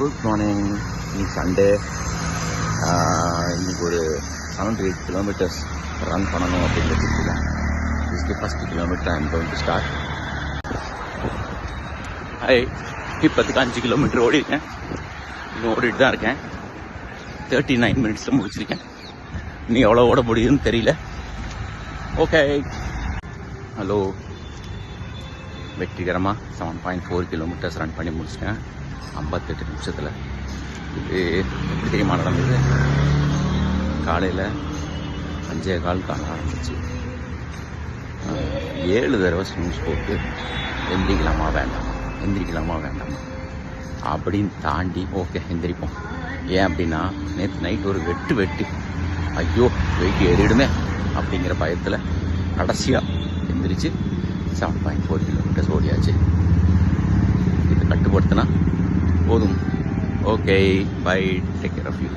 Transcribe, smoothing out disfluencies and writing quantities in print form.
Good morning. இன்னைக்கு Sunday. இன்னைக்கு ஒரு 7 to 8 kilometers ரன் பண்ணணும் அப்படிங்கிறது. Is the first kilometer I am going to start. இப்போதுக்கு 5 கிலோமீட்டர் ஓடிருக்கேன். இன்னும் ஓடிட்டு தான் இருக்கேன். 39 minutesல முடிச்சிருக்கேன். இன்னும் எவ்வளோ ஓட முடியுதுன்னு தெரியல. Okay, hello. வெற்றிகரமாக 7.4 kilometers ரன் பண்ணி முடிச்சிட்டேன் 58 நிமிஷத்தில். இது எப்படி தெரியுமா நடந்தது? காலையில் 5:15 காண ஆரம்பிச்சு 7 தடவை ஸ்னூஸ் போட்டு எந்திரிக்கலாமா வேண்டாமா அப்படின்னு தாண்டி ஓகே எந்திரிப்போம். ஏன் அப்படின்னா நேற்று நைட் ஒரு வெட்டு ஐயோ வெயிட் ஏறிடுமே அப்படிங்கிற பயத்தில் கடைசியாக எந்திரிச்சு 7.4 kilometers ஓடியாச்சு. இது கட்டுப்படுத்தினா போதும். Okay, bye, take care of you.